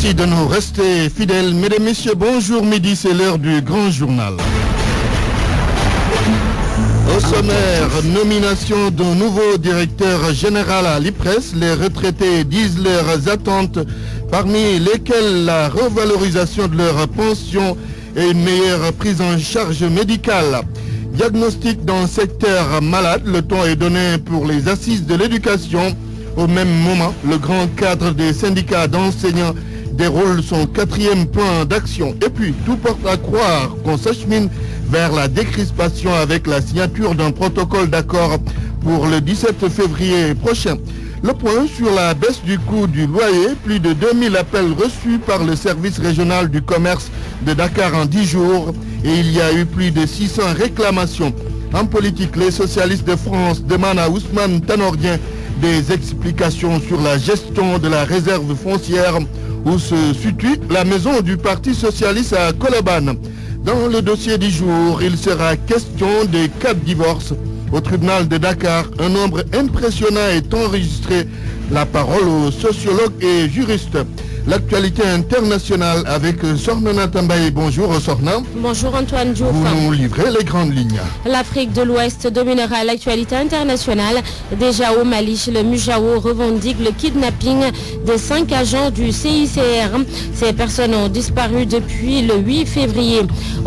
Merci de nous rester fidèles. Mesdames, Messieurs, bonjour. Midi, c'est l'heure du grand journal. Au sommaire, nomination d'un nouveau directeur général à l'IPRES. Les retraités disent leurs attentes, parmi lesquelles la revalorisation de leur pension et une meilleure prise en charge médicale. Diagnostic dans le secteur malade, le temps est donné pour les assises de l'éducation. Au même moment, le grand cadre des syndicats d'enseignants déroule son 4e plan d'action. Et puis, tout porte à croire qu'on s'achemine vers la décrispation avec la signature d'un protocole d'accord pour le 17 février prochain. Le point sur la baisse du coût du loyer, plus de 2000 appels reçus par le service régional du commerce de Dakar en 10 jours et il y a eu plus de 600 réclamations. En politique, les socialistes de France demandent à Ousmane Tanordien des explications sur la gestion de la réserve foncière où se situe la maison du Parti socialiste à Colobane. Dans le dossier du jour, il sera question des 4 divorces. Au tribunal de Dakar, un nombre impressionnant est enregistré. La parole aux sociologues et juristes. L'actualité internationale avec Sornana Tambaye. Bonjour Sorna. Bonjour Antoine Diouf. Vous nous livrez les grandes lignes. L'Afrique de l'Ouest dominera l'actualité internationale. Déjà au Mali, le Mujao revendique le kidnapping des 5 agents du CICR. Ces personnes ont disparu depuis le 8 février.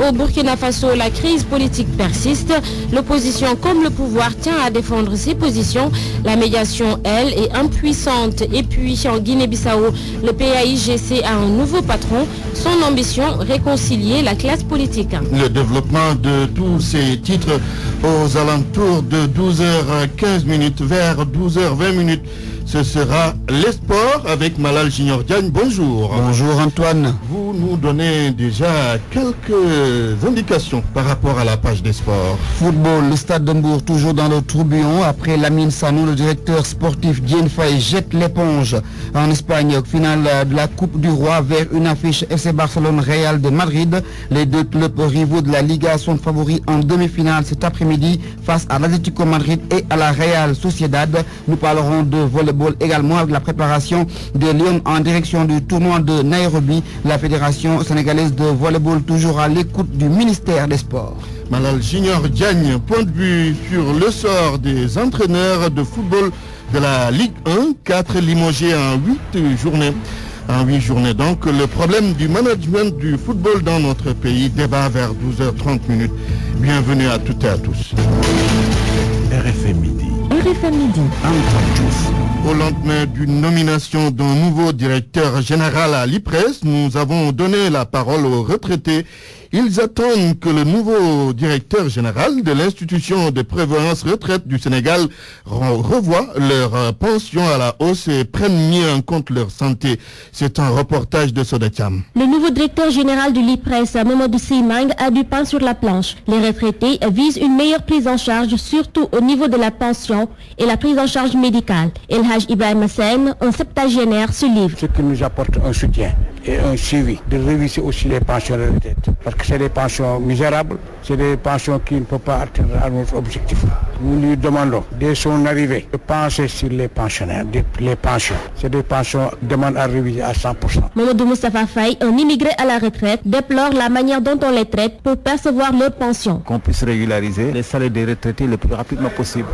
Au Burkina Faso, la crise politique persiste. L'opposition comme le pouvoir tient à défendre ses positions. La médiation, elle, est impuissante. Et puis en Guinée-Bissau, le PAIGC a un nouveau patron. Son ambition, réconcilier la classe politique. Le développement de tous ces titres aux alentours de 12h15 vers 12h20. Ce sera les sports avec Malal Junior Diagne. Bonjour. Bonjour Antoine. Vous nous donnez déjà quelques indications par rapport à la page des sports. Football, le Stade de Mbour toujours dans le tourbillon. Après Lamine Sanou, le directeur sportif Diène Faye jette l'éponge. En Espagne, finale de la Coupe du Roi vers une affiche FC Barcelone Real de Madrid. Les deux clubs rivaux de la Liga sont favoris en demi-finale cet après-midi face à l'Atlético Madrid et à la Real Sociedad. Nous parlerons de volleyball également avec la préparation des Lions en direction du tournoi de Nairobi. La Fédération sénégalaise de volleyball toujours à l'écoute du ministère des Sports. Malal Junior Diagne, point de vue sur le sort des entraîneurs de football de la Ligue 1, 4 limogés en 8 journées. En 8 journées, donc, le problème du management du football dans notre pays, débat vers 12h30. Bienvenue à toutes et à tous. RFM Midi. RFM Midi. Antoine Diouf. Au lendemain d'une nomination d'un nouveau directeur général à l'IPRES, nous avons donné la parole aux retraités. Ils attendent que le nouveau directeur général de l'institution de prévoyance retraite du Sénégal revoie leur pension à la hausse et prenne mieux en compte leur santé. C'est un reportage de Sodetiam. Le nouveau directeur général de l'IPRES, Mamadou Simang, a du pain sur la planche. Les retraités visent une meilleure prise en charge, surtout au niveau de la pension et la prise en charge médicale. El Haj Ibrahim Hassen, un septagénaire, se livre. Ce qui nous apporte un soutien et un suivi, de réviser aussi les pensions de retraite. Parce que c'est des pensions misérables, c'est des pensions qui ne peuvent pas atteindre à notre objectif. Nous lui demandons, dès son arrivée, de penser sur les pensionnaires, les pensions. C'est des pensions qui demandent à réviser à 100%. Mamadou Moustapha Faye, un immigré à la retraite, déplore la manière dont on les traite pour percevoir leur pension. Qu'on puisse régulariser les salaires des retraités le plus rapidement possible.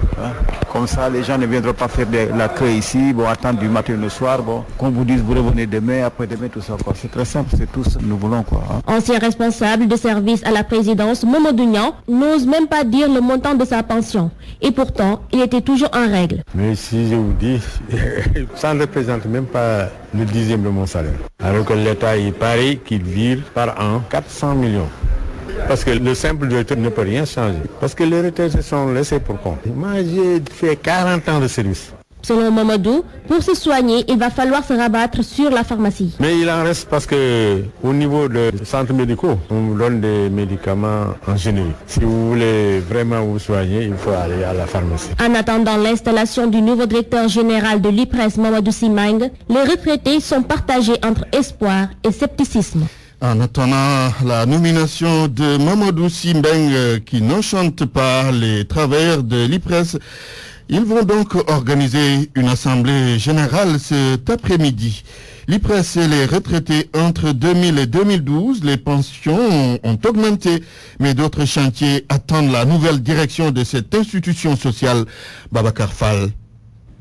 Comme ça, les gens ne viendront pas faire la queue ici, attendre du matin au soir, qu'on vous dise vous revenez demain, après-demain, tout ça. C'est très simple, c'est tout ce que nous voulons. Ancien responsable de service à la présidence, Mamadou Niang n'ose même pas dire le montant de sa pension. Et pourtant, il était toujours en règle. Mais si je vous dis, ça ne représente même pas le 10e de mon salaire. Alors que l'État, il parie qu'il vire par an 400 millions. Parce que le simple directeur ne peut rien changer. Parce que les retraités sont laissés pour compte. Moi, j'ai fait 40 ans de service. Selon Mamadou, pour se soigner, il va falloir se rabattre sur la pharmacie. Mais il en reste parce que au niveau des centres médicaux, on vous donne des médicaments en générique. Si vous voulez vraiment vous soigner, il faut aller à la pharmacie. En attendant l'installation du nouveau directeur général de l'IPRES, Mamadou Simang, les retraités sont partagés entre espoir et scepticisme. En attendant la nomination de Mamadou Simbeng qui n'enchante pas les travailleurs de l'IPRES, Ils vont donc organiser une assemblée générale cet après-midi. L'IPRES et les retraités entre 2000 et 2012, les pensions ont augmenté, mais d'autres chantiers attendent la nouvelle direction de cette institution sociale. Babacar Fall.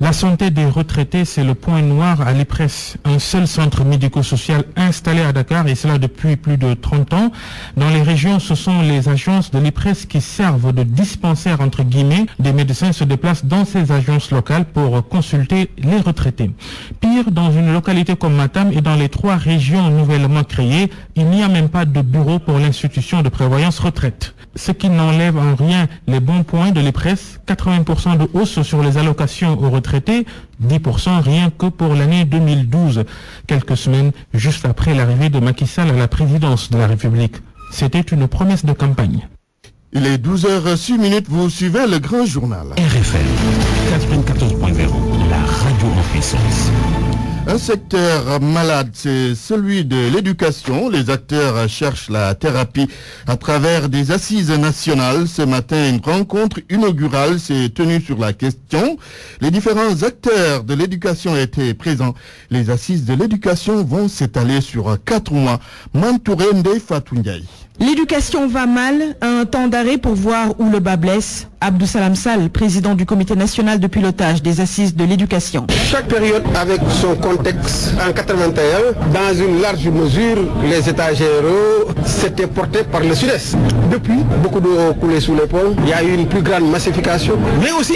La santé des retraités, c'est le point noir à l'IPRES, un seul centre médico-social installé à Dakar, et cela depuis plus de 30 ans. Dans les régions, ce sont les agences de l'IPRES qui servent de dispensaires, entre guillemets. Des médecins se déplacent dans ces agences locales pour consulter les retraités. Pire, dans une localité comme Matam et dans les 3 régions nouvellement créées, il n'y a même pas de bureau pour l'institution de prévoyance retraite. Ce qui n'enlève en rien les bons points de l'IPRES, 80% de hausse sur les allocations aux retraités, 10% rien que pour l'année 2012, quelques semaines juste après l'arrivée de Macky Sall à la présidence de la République. C'était une promesse de campagne. Il est 12h06, vous suivez le grand journal. RFM 94.0, la radio en puissance. Un secteur malade, c'est celui de l'éducation. Les acteurs cherchent la thérapie à travers des assises nationales. Ce matin, une rencontre inaugurale s'est tenue sur la question. Les différents acteurs de l'éducation étaient présents. Les assises de l'éducation vont s'étaler sur 4 mois. Mantouré Ndeye Fatou Ndiaye. L'éducation va mal, un temps d'arrêt pour voir où le bas blesse. Abdou Salam Sall, président du comité national de pilotage des assises de l'éducation. Chaque période avec son contexte. En 81, dans une large mesure, les états généraux s'étaient portés par le sud-est. Depuis, beaucoup d'eau a coulé sous les ponts. Il y a eu une plus grande massification. Mais aussi,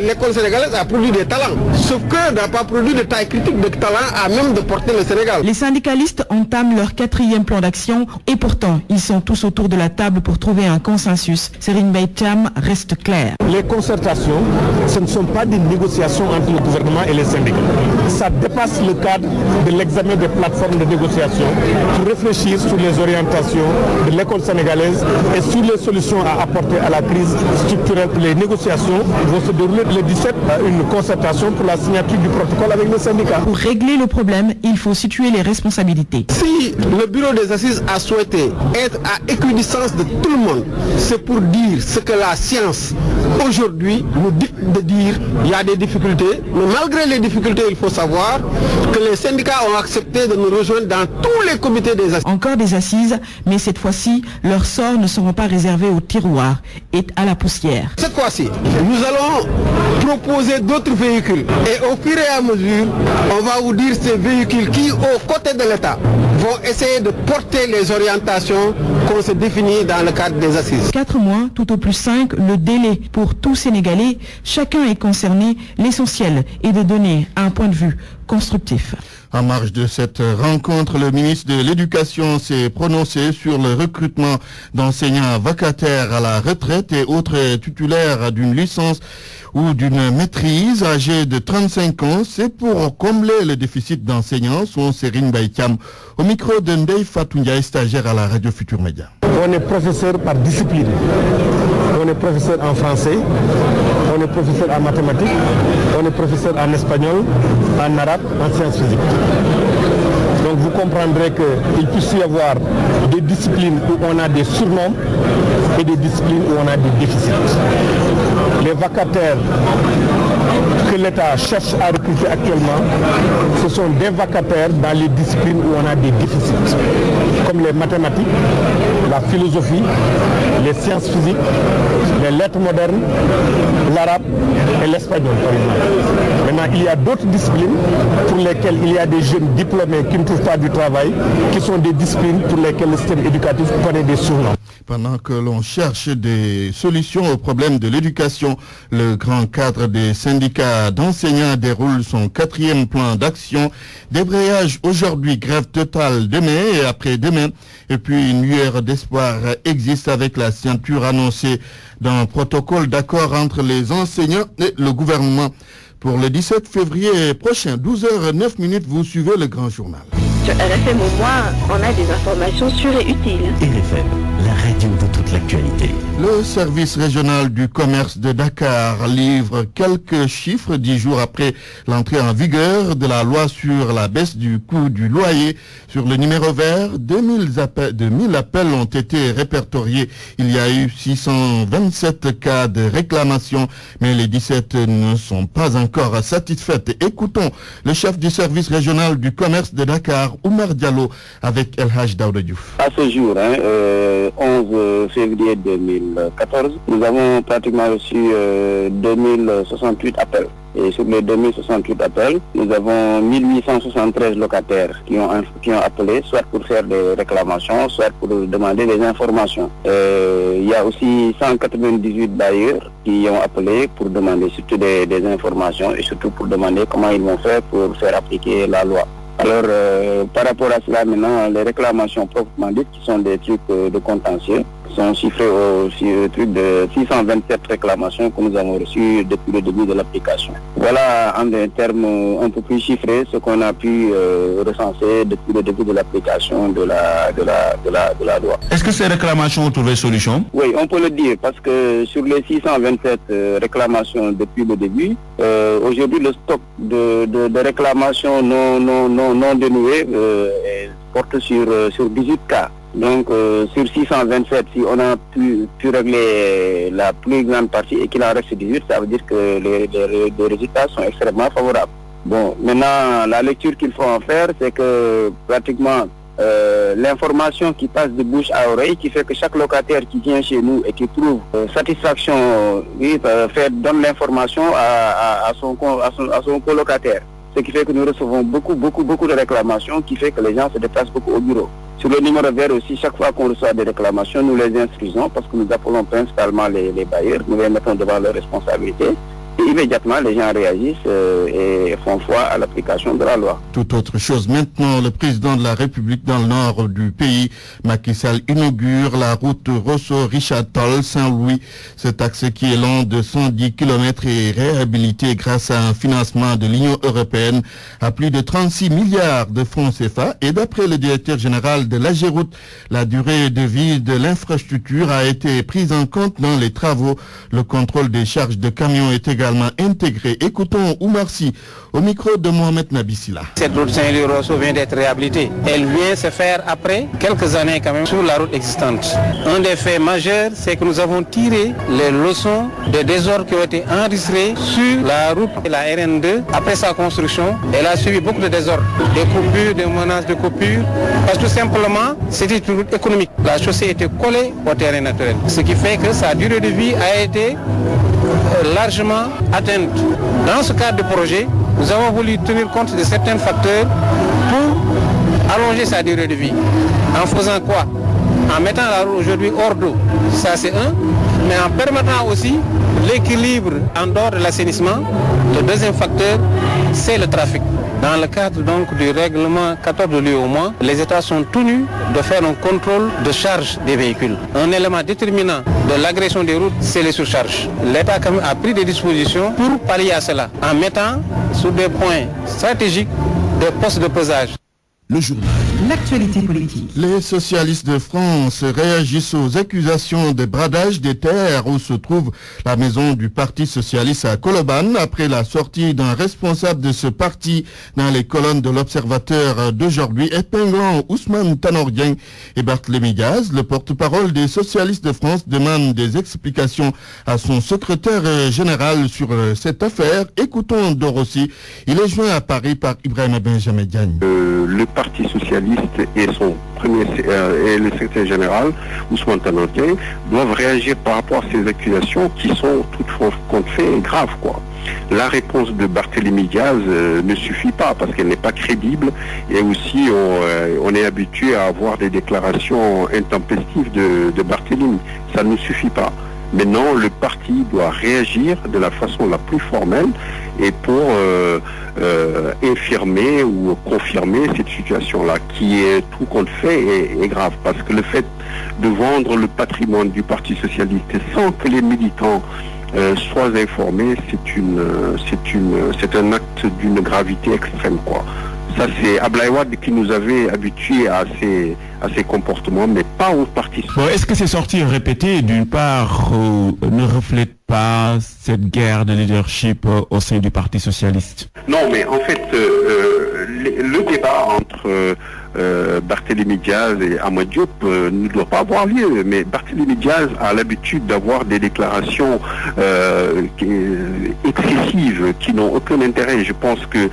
l'école sénégalaise a produit des talents. Sauf que n'a pas produit de taille critique de talent à même de porter le Sénégal. Les syndicalistes entament leur 4e plan d'action et pourtant, ils sont tous autour de la table pour trouver un consensus. Serigne Mbaye Thiam reste clair. Les concertations, ce ne sont pas des négociations entre le gouvernement et les syndicats. Ça dépasse le cadre de l'examen des plateformes de négociation pour réfléchir sur les orientations de l'école sénégalaise et sur les solutions à apporter à la crise structurelle. Les négociations vont se dérouler le 17, une concertation pour la signature du protocole avec les syndicats. Pour régler le problème, il faut situer les responsabilités. Si le bureau des assises a souhaité être à équidistance de tout le monde, c'est pour dire ce que la science aujourd'hui nous dit de dire. Il y a des difficultés, mais malgré les difficultés, il faut savoir que les syndicats ont accepté de nous rejoindre dans tous les comités des assises. Encore des assises, mais cette fois-ci, leurs sorts ne seront pas réservés au tiroir et à la poussière. Cette fois-ci, nous allons proposer d'autres véhicules et au fur et à mesure, on va vous dire ces véhicules qui, aux côtés de l'État, vont essayer de porter les orientations qu'on se définit dans le cadre des assises. 4 mois, tout au plus 5, le délai pour tout Sénégalais. Chacun est concerné. L'essentiel est de donner un point de vue constructif. En marge de cette rencontre, le ministre de l'Éducation s'est prononcé sur le recrutement d'enseignants vacataires à la retraite et autres titulaires d'une licence ou d'une maîtrise âgés de 35 ans. C'est pour combler le déficit d'enseignants, son Serigne Mbaye Thiam, au micro de Ndeye Fatou Ndiaye, stagiaire à la radio Futur Média. On est professeur par discipline. On est professeur en français, on est professeur en mathématiques, on est professeur en espagnol, en arabe, en sciences physiques. Donc vous comprendrez qu'il puisse y avoir des disciplines où on a des surnombres et des disciplines où on a des déficits. Les vacataires que l'État cherche à recruter actuellement, ce sont des vacataires dans les disciplines où on a des déficits, comme les mathématiques, la philosophie, les sciences physiques, les lettres modernes, l'arabe et l'espagnol, par exemple. Maintenant, il y a d'autres disciplines pour lesquelles il y a des jeunes diplômés qui ne trouvent pas du travail, qui sont des disciplines pour lesquelles le système éducatif connaît des surnoms. Pendant que l'on cherche des solutions aux problèmes de l'éducation, le grand cadre des syndicats d'enseignants déroule son 4e plan d'action. Débrayage aujourd'hui, grève totale demain et après-demain. Et puis une lueur d'espoir existe avec la signature annoncée d'un protocole d'accord entre les enseignants et le gouvernement. Pour le 17 février prochain, 12h09, vous suivez le grand journal. Sur RFM, au moins, on a des informations sûres et utiles. RFM, la radio radio de toute l'actualité. Le service régional du commerce de Dakar livre quelques chiffres 10 jours après l'entrée en vigueur de la loi sur la baisse du coût du loyer. Sur le numéro vert, 2000 appels ont été répertoriés. Il y a eu 627 cas de réclamation, mais les 17 ne sont pas encore satisfaites. Écoutons le chef du service régional du commerce de Dakar, Oumar Diallo, avec El Haj Daouda Diouf. À ce jour, 11 février 2014, nous avons pratiquement reçu 2068 appels. Et sur les 2068 appels, nous avons 1873 locataires qui ont appelé, soit pour faire des réclamations, soit pour demander des informations. Il y a aussi 198 bailleurs qui ont appelé pour demander surtout des informations et surtout pour demander comment ils vont faire pour faire appliquer la loi. Alors, par rapport à cela, maintenant, les réclamations proprement dites, qui sont des trucs de contentieux, sont chiffrés au truc de 627 réclamations que nous avons reçues depuis le début de l'application. Voilà, en des termes un peu plus chiffrés, ce qu'on a pu recenser depuis le début de l'application de la loi. Est-ce que ces réclamations ont trouvé solution? Oui, on peut le dire, parce que sur les 627 réclamations depuis le début, aujourd'hui, le stock de réclamations non dénouées porte sur 18 cas. Donc sur 627, si on a pu régler la plus grande partie et qu'il en reste 18, ça veut dire que les résultats sont extrêmement favorables. Bon, maintenant, la lecture qu'il faut en faire, c'est que pratiquement l'information qui passe de bouche à oreille, qui fait que chaque locataire qui vient chez nous et qui trouve satisfaction, donne l'information à son colocataire. Ce qui fait que nous recevons beaucoup de réclamations, qui fait que les gens se déplacent beaucoup au bureau. Sur le numéro vert aussi, chaque fois qu'on reçoit des réclamations, nous les instruisons parce que nous appelons principalement les bailleurs, nous les mettons devant leurs responsabilités. Et immédiatement, les gens réagissent et font foi à l'application de la loi. Tout autre chose. Maintenant, le président de la République dans le nord du pays, Macky Sall, inaugure la route Rosso-Richard-Toll Saint-Louis. Cet axe qui est long de 110 km est réhabilité grâce à un financement de l'Union européenne à plus de 36 milliards de francs CFA. Et d'après le directeur général de l'AGEROUTE, la durée de vie de l'infrastructure a été prise en compte dans les travaux. Le contrôle des charges de camions est également intégré. Écoutons Oumar Sy au micro de Mohamed Nabissila. Cette route Saint-Louis-Rosso vient d'être réhabilitée. Elle vient se faire après quelques années quand même sur la route existante. Un des faits majeurs, c'est que nous avons tiré les leçons des désordres qui ont été enregistrés sur la route de la RN2 après sa construction. Elle a subi beaucoup de désordres, des coupures, des menaces de coupures, parce que tout simplement c'était une route économique. La chaussée était collée au terrain naturel, ce qui fait que sa durée de vie a été largement atteinte. Dans ce cadre de projet, nous avons voulu tenir compte de certains facteurs pour allonger sa durée de vie. En faisant quoi? En mettant la route aujourd'hui hors d'eau, ça c'est un, mais en permettant aussi l'équilibre en dehors de l'assainissement. Le deuxième facteur, c'est le trafic. Dans le cadre donc du règlement 14 de l'UE au moins, les États sont tenus de faire un contrôle de charge des véhicules. Un élément déterminant de l'agression des routes, c'est les surcharges. L'État a pris des dispositions pour pallier à cela, en mettant sur des points stratégiques des postes de pesage. Le journal. L'actualité politique. Les socialistes de France réagissent aux accusations de bradage des terres où se trouve la maison du Parti socialiste à Colobane après la sortie d'un responsable de ce parti dans les colonnes de l'Observateur d'aujourd'hui, épinglant Ousmane Tanor Dieng et Barthélémy Diaz. Le porte-parole des socialistes de France demande des explications à son secrétaire général sur cette affaire. Écoutons Dorossi. Il est joint à Paris par Ibrahim Benjamin Diagne. Le Parti socialiste et son et le secrétaire général, Ousmane Tanor Dieng, doivent réagir par rapport à ces accusations qui sont toutes compte fait graves, quoi. La réponse de Barthélémy Diaz ne suffit pas parce qu'elle n'est pas crédible et aussi on est habitué à avoir des déclarations intempestives de Barthélémy. Ça ne suffit pas. Maintenant, le parti doit réagir de la façon la plus formelle et pour infirmer ou confirmer cette situation-là, qui est tout compte fait est grave, parce que le fait de vendre le patrimoine du Parti socialiste sans que les militants soient informés, c'est un acte d'une gravité extrême, quoi. Ça, c'est Abdoulaye Wade qui nous avait habitués à ces comportements, mais pas au parti. Bon, est-ce que ces sorties répétées, d'une part, ne reflètent pas cette guerre de leadership au sein du Parti socialiste? Non, mais en fait, le débat entre Barthélémy Diaz et Amad Diop ne doit pas avoir lieu. Mais Barthélémy Diaz a l'habitude d'avoir des déclarations excessives qui n'ont aucun intérêt. Je pense que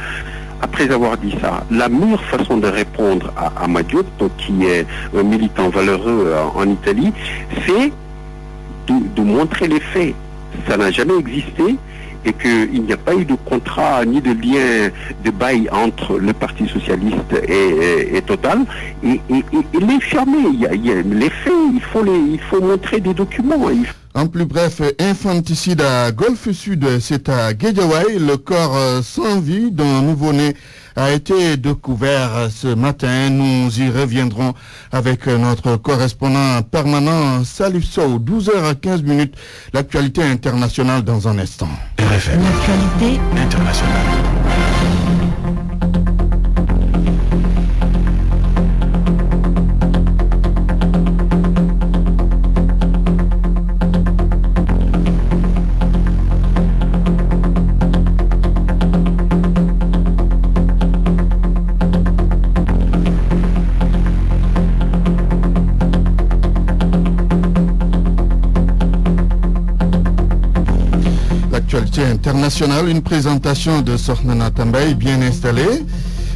après avoir dit ça, la meilleure façon de répondre à Amad Diop, qui est un militant valeureux en Italie, c'est de montrer les faits. Ça n'a jamais existé et qu'il n'y a pas eu de contrat ni de lien de bail entre le Parti socialiste et Total. Et les fermer, les faits, il faut montrer des documents. En plus bref, infanticide à Golfe Sud, c'est à Guédiawaye. Le corps sans vie d'un nouveau-né a été découvert ce matin. Nous y reviendrons avec notre correspondant permanent Salif Sow. 12h15. L'actualité internationale dans un instant. RFM. L'actualité internationale. L'actualité internationale, une présentation de Sornana Tambay bien installée.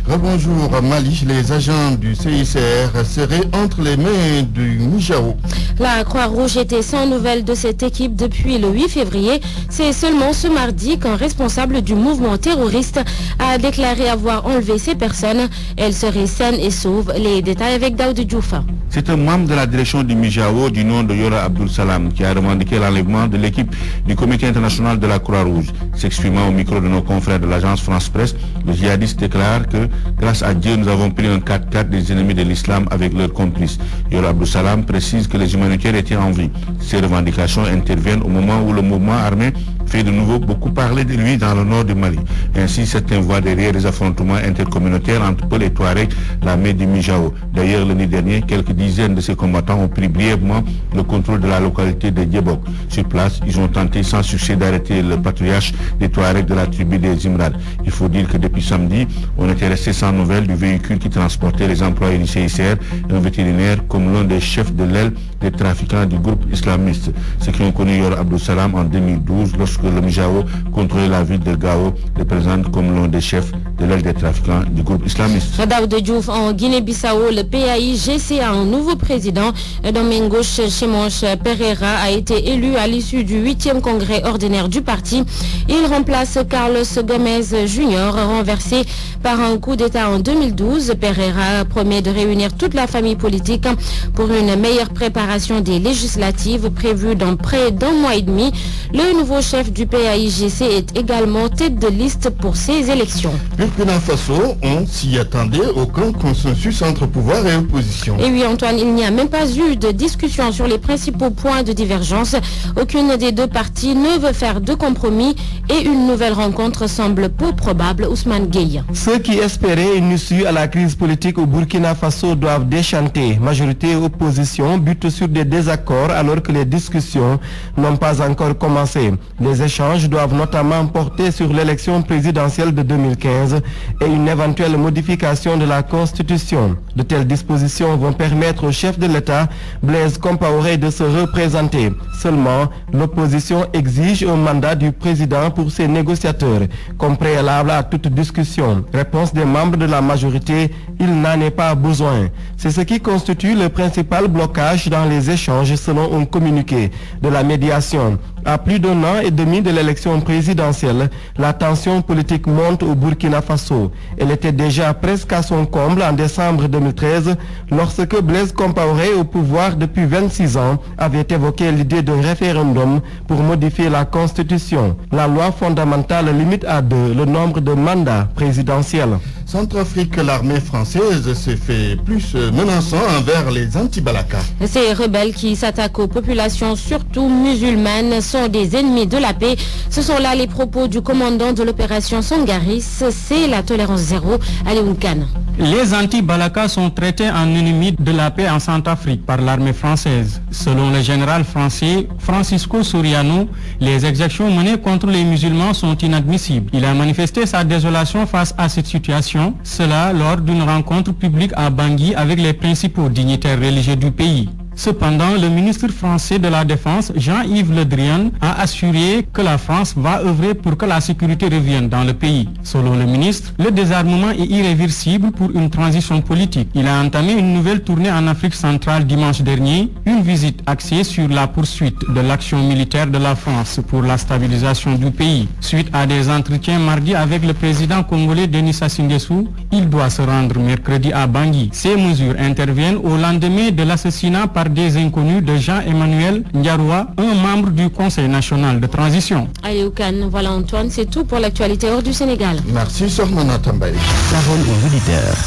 Rebonjour Mali, les agents du CICR seraient entre les mains du Mijao. La Croix-Rouge était sans nouvelles de cette équipe depuis le 8 février. C'est seulement ce mardi qu'un responsable du mouvement terroriste a déclaré avoir enlevé ces personnes. Elles seraient saines et sauves. Les détails avec Daoud Djoufa. C'est un membre de la direction du Mijao du nom de Yora Abdul Salam qui a revendiqué l'enlèvement de l'équipe du Comité international de la Croix-Rouge. S'exprimant au micro de nos confrères de l'agence France Presse, le djihadiste déclare que grâce à Dieu, nous avons pris un 4x4 des ennemis de l'islam avec leurs complices. Yora Abdul Salam précise que les humanitaires étaient en vie. Ces revendications interviennent au moment où le mouvement armé fait de nouveau beaucoup parler de lui dans le nord du Mali. Ainsi, certains voient derrière les affrontements intercommunautaires entre Peul et Touareg l'armée du Mijao. D'ailleurs, l'année dernière, quelques dizaines de ces combattants ont pris brièvement le contrôle de la localité de Djebok. Sur place, ils ont tenté sans succès d'arrêter le patriarche des Touaregs de la tribu des Imrad. Il faut dire que depuis samedi, on était resté sans nouvelles du véhicule qui transportait les employés du CICR, un vétérinaire comme l'un des chefs de l'aile des trafiquants du groupe islamiste. Ceux qui ont connu Yora Abdul Salam en 2012, lorsque le Mijao contrôlait la ville de Gao, le présente comme l'un des chefs de l'aile des trafiquants du groupe islamiste. Daoud Diouf, en Guinée-Bissau, le PAIGC a un nouveau président. Domingos Chimos Pereira a été élu à l'issue du 8e congrès ordinaire du parti. Il remplace Carlos Gomez Jr., renversé par un coup d'État en 2012. Pereira promet de réunir toute la famille politique pour une meilleure préparation des législatives prévues dans près d'un mois et demi. Le nouveau chef du PAIGC est également tête de liste pour ces élections. Burkina Faso, on s'y attendait, aucun consensus entre pouvoir et opposition. Et oui Antoine, il n'y a même pas eu de discussion sur les principaux points de divergence. Aucune des deux parties ne veut faire de compromis et une nouvelle rencontre semble peu probable. Ousmane Gueye. Ceux qui espéraient une issue à la crise politique au Burkina Faso doivent déchanter. Majorité et opposition butent sur des désaccords alors que les discussions n'ont pas encore commencé. Les échanges doivent notamment porter sur l'élection présidentielle de 2015 et une éventuelle modification de la Constitution. De telles dispositions vont permettre au chef de l'État, Blaise Compaoré, de se représenter. Seulement, l'opposition exige un mandat du président pour ses négociateurs, comme préalable à toute discussion. Réponse des membres de la majorité, il n'en est pas besoin. C'est ce qui constitue le principal blocage dans les échanges selon un communiqué de la médiation. À plus d'1 an et demi de l'élection présidentielle, la tension politique monte au Burkina Faso. Elle était déjà presque à son comble en décembre 2013, lorsque Blaise Compaoré, au pouvoir depuis 26 ans, avait évoqué l'idée d'un référendum pour modifier la Constitution. La loi fondamentale limite à 2 le nombre de mandats présidentiels. Centrafrique, l'armée française s'est fait plus menaçant envers les anti-Balaka. Ces rebelles qui s'attaquent aux populations, surtout musulmanes, sont des ennemis de la paix. Ce sont là les propos du commandant de l'opération Sangaris. C'est la tolérance zéro. Alioune Kane. Les anti-Balaka sont traités en ennemis de la paix en Centrafrique par l'armée française. Selon le général français Francisco Soriano, les exactions menées contre les musulmans sont inadmissibles. Il a manifesté sa désolation face à cette situation, cela lors d'une rencontre publique à Bangui avec les principaux dignitaires religieux du pays. Cependant, le ministre français de la Défense, Jean-Yves Le Drian, a assuré que la France va œuvrer pour que la sécurité revienne dans le pays. Selon le ministre, le désarmement est irréversible pour une transition politique. Il a entamé une nouvelle tournée en Afrique centrale dimanche dernier, une visite axée sur la poursuite de l'action militaire de la France pour la stabilisation du pays. Suite à des entretiens mardi avec le président congolais Denis Sassou Nguesso, il doit se rendre mercredi à Bangui. Ces mesures interviennent au lendemain de l'assassinat par des inconnus de Jean-Emmanuel Ndiaroua, un membre du Conseil national de transition. Allez, Oukan, voilà Antoine, c'est tout pour l'actualité hors du Sénégal. Merci, Sormana Tambaye. Parole aux auditeurs.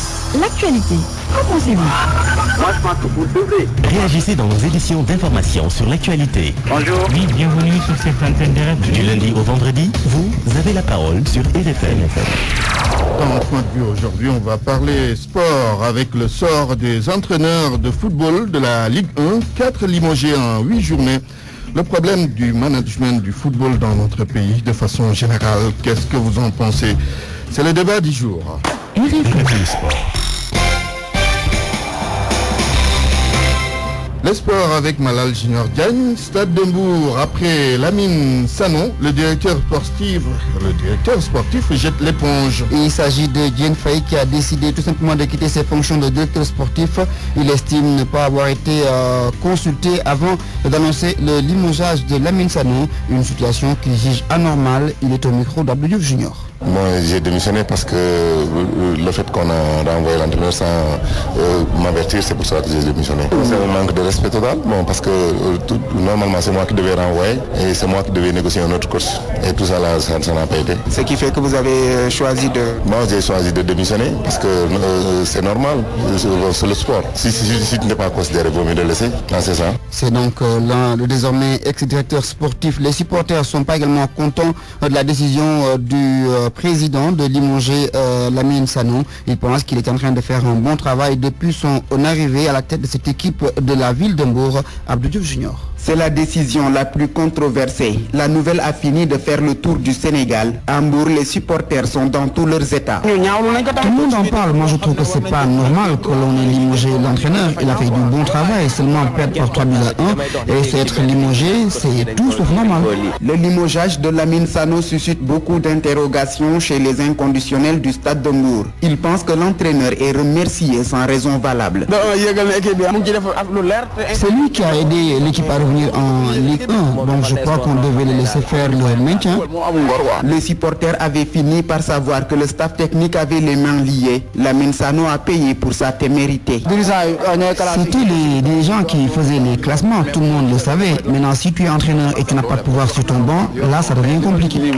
L'actualité, qu'en pensez-vous? Moi, je pense que vous devez. Réagissez dans nos éditions d'information sur l'actualité. Bonjour. Oui, bienvenue sur cette antenne de radio. Du lundi au vendredi, vous avez la parole sur RFM. Dans mon point de vue aujourd'hui, on va parler sport avec le sort des entraîneurs de football de la Ligue 1, 4 limogés en 8 journées. Le problème du management du football dans notre pays de façon générale, qu'est-ce que vous en pensez? C'est le débat du jour. Le sport avec Malal Junior Diagne, Stade de Mbour, après Lamine Sanon, le directeur sportif jette l'éponge. Il s'agit de Diène Faye qui a décidé tout simplement de quitter ses fonctions de directeur sportif. Il estime ne pas avoir été consulté avant d'annoncer le limogeage de Lamine Sanon, une situation qu'il juge anormale. Il est au micro d'Abdou Diouf Junior. Moi j'ai démissionné parce que le fait qu'on a renvoyé l'entraîneur sans m'avertir, c'est pour ça que j'ai démissionné. C'est un manque de respect total, parce que normalement c'est moi qui devais renvoyer et c'est moi qui devais négocier un autre coach. Et tout ça là, ça n'a pas été. Ce qui fait que vous avez choisi de... Moi j'ai choisi de démissionner parce que c'est normal, c'est le sport. Si tu n'es pas considéré, il vaut mieux le laisser, c'est ça. C'est donc le désormais ex-directeur sportif. Les supporters ne sont pas également contents de la décision du président de limoger Lamine Sanon. Il pense qu'il est en train de faire un bon travail depuis son arrivée à la tête de cette équipe de la ville de Mbour, Abdou Diouf Junior. C'est la décision la plus controversée. La nouvelle a fini de faire le tour du Sénégal. À Mbour, les supporters sont dans tous leurs états. Tout le monde en parle. Moi, je trouve que c'est pas normal que l'on ait limogé l'entraîneur. Il a fait du bon travail. Seulement perdre par 3 buts à 1 et c'est être limogé, c'est tout sauf normal. Le limogeage de Lamine Sanon suscite beaucoup d'interrogations chez les inconditionnels du stade de Mbour. Ils pensent que l'entraîneur est remercié sans raison valable. C'est lui qui a aidé l'équipe à revenir en Ligue 1, donc je crois qu'on devait le laisser faire le maintien. Les supporters avaient fini par savoir que le staff technique avait les mains liées. Lamine Sanon a payé pour sa témérité. C'était les gens qui faisaient les classements, tout le monde le savait. Maintenant, si tu es entraîneur et tu n'as pas de pouvoir sur ton banc, là ça devient compliqué.